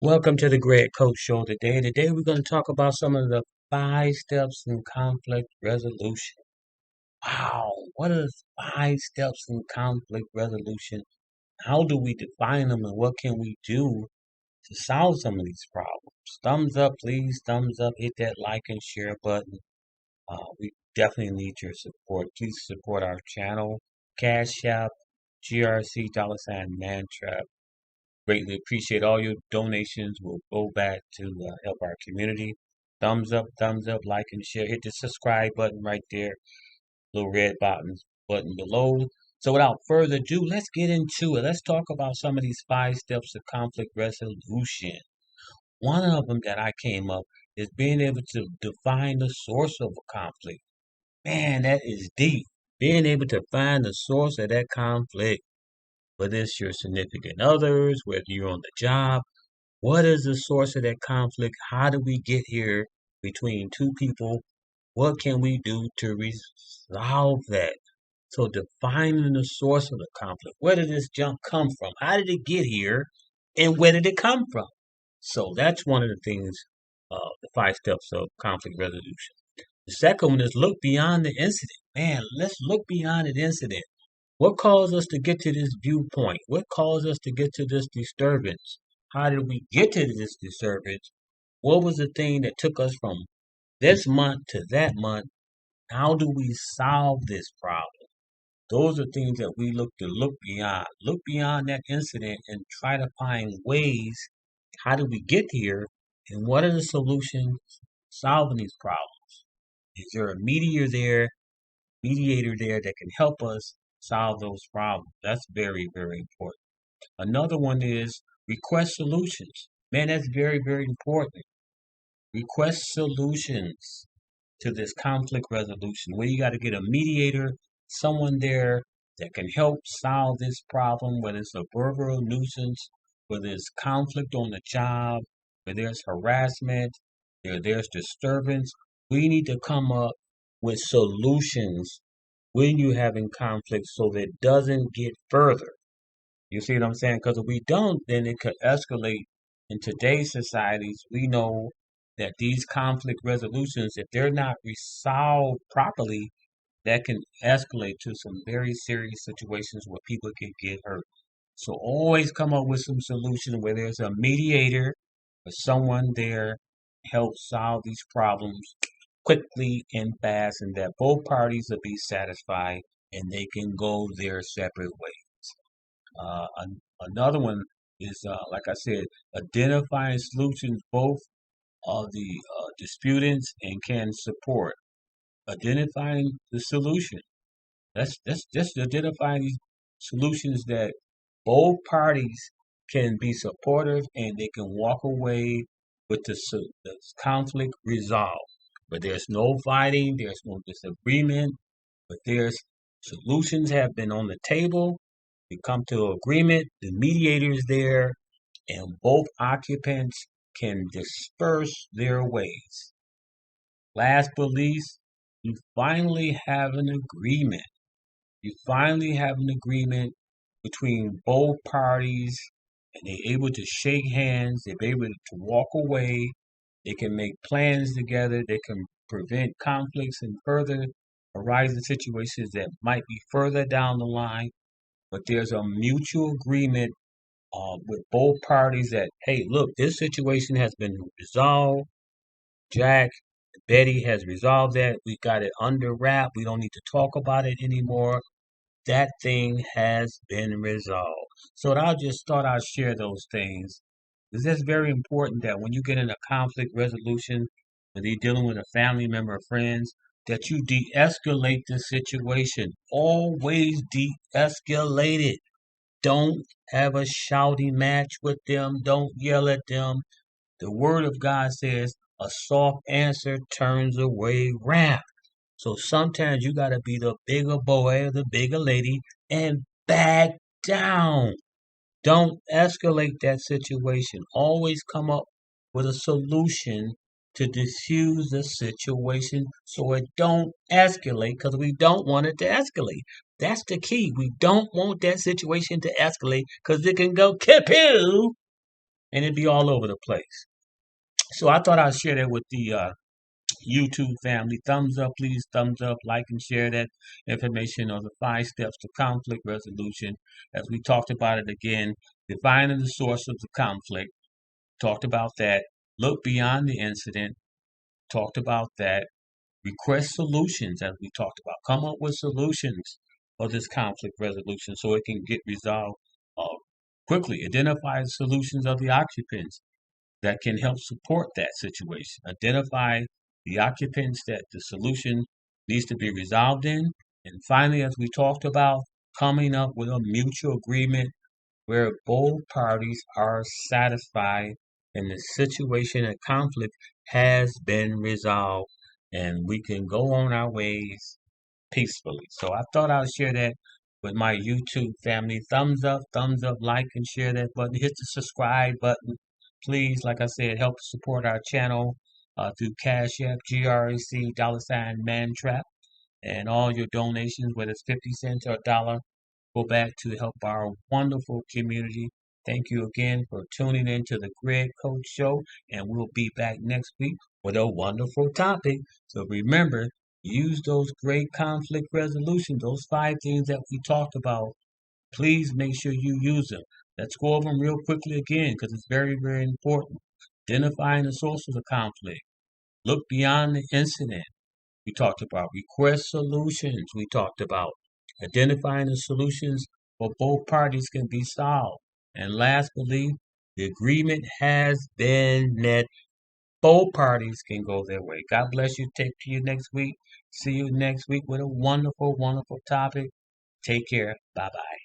Welcome to the Greg Coach Show today. Today we're going to talk about some of the 5 steps in conflict resolution. Wow, what are the 5 steps in conflict resolution? How do we define them and what can we do to solve some of these problems? Thumbs up, please. Thumbs up. Hit that like and share button. We definitely need your support. Please support our channel. Cash App, GRC $Mantrap. Greatly appreciate all your donations. Will go back to help our community. Thumbs up, like and share. Hit the subscribe button right there, little red button below. So without further ado, let's get into it. Let's talk about some of these 5 steps of conflict resolution. One of them that I came up is being able to define the source of a conflict. Man, that is deep. Being able to find the source of that conflict, whether it's your significant others, whether you're on the job. What is the source of that conflict? How do we get here between two people? What can we do to resolve that? So defining the source of the conflict. Where did this junk come from? How did it get here? And where did it come from? So that's one of the things, the 5 steps of conflict resolution. The second one is look beyond the incident. Man, let's look beyond the incident. What caused us to get to this viewpoint? What caused us to get to this disturbance? How did we get to this disturbance? What was the thing that took us from this month to that month? How do we solve this problem? Those are things that we look to look beyond. Look beyond that incident and try to find ways. How did we get here? And what are the solutions solving these problems? Is there a mediator there that can help us solve those problems? That's very, very important. Another one is request solutions. Man, that's very, very important. Request solutions to this conflict resolution where you got to get a mediator, someone there that can help solve this problem, whether it's a verbal nuisance, whether it's conflict on the job, whether there's harassment, there's disturbance. We need to come up with solutions when you're having conflict so that it doesn't get further. You see what I'm saying? Because if we don't, then it could escalate. In today's societies, we know that these conflict resolutions, if they're not resolved properly, that can escalate to some very serious situations where people can get hurt. So always come up with some solution where there's a mediator or someone there to help solve these problems quickly and fast, and that both parties will be satisfied and they can go their separate ways. Another one is, like I said, identifying solutions both of the disputants and can support. Identifying the solution. That's just identifying these solutions that both parties can be supportive and they can walk away with the conflict resolved. But there's no fighting, there's no disagreement, but there's solutions have been on the table. We come to agreement, the mediator is there, and both occupants can disperse their ways. Last but least, you finally have an agreement. You finally have an agreement between both parties, and they're able to shake hands, they're able to walk away, they can make plans together, they can prevent conflicts and further arising situations that might be further down the line. But there's a mutual agreement with both parties that, hey, look, this situation has been resolved. Jack, Betty has resolved that. We got it under wrap. We don't need to talk about it anymore. That thing has been resolved. So I just thought I'd share those things. Because it's very important that when you get in a conflict resolution, whether you're dealing with a family member or friends, that you de-escalate the situation. Always de-escalate it. Don't have a shouting match with them. Don't yell at them. The word of God says a soft answer turns away wrath. So sometimes you got to be the bigger boy or the bigger lady and back down. Don't escalate that situation. Always come up with a solution to diffuse the situation so it don't escalate because we don't want it to escalate. That's the key. We don't want that situation to escalate because it can go kapoo and it'd be all over the place. So I thought I'd share that with the YouTube family. Thumbs up, please. Thumbs up, like and share that information on the 5 steps to conflict resolution. As we talked about it again, defining the source of the conflict. Talked about that. Look beyond the incident. Talked about that. Request solutions, as we talked about. Come up with solutions for this conflict resolution so it can get resolved uh, quickly. Identify the solutions of the occupants that can help support that situation. Identify the occupants that the solution needs to be resolved in. And finally, as we talked about, coming up with a mutual agreement where both parties are satisfied and the situation and conflict has been resolved and we can go on our ways peacefully. So I thought I'd share that with my YouTube family. Thumbs up, like and share that button. Hit the subscribe button. Please, like I said, help support our channel through Cash App, GRAC, $ Mantrap, and all your donations, whether it's 50 cents or a dollar, go back to help our wonderful community. Thank you again for tuning in to the Greg Coach Show, and we'll be back next week with a wonderful topic. So remember, use those great conflict resolutions, those 5 things that we talked about. Please make sure you use them. Let's go over them real quickly again because it's very, very important. Identifying the source of the conflict. Look beyond the incident. We talked about request solutions. We talked about identifying the solutions for both parties can be solved. And last but least, the agreement has been met. Both parties can go their way. God bless you. Take to you next week. See you next week with a wonderful, wonderful topic. Take care. Bye bye.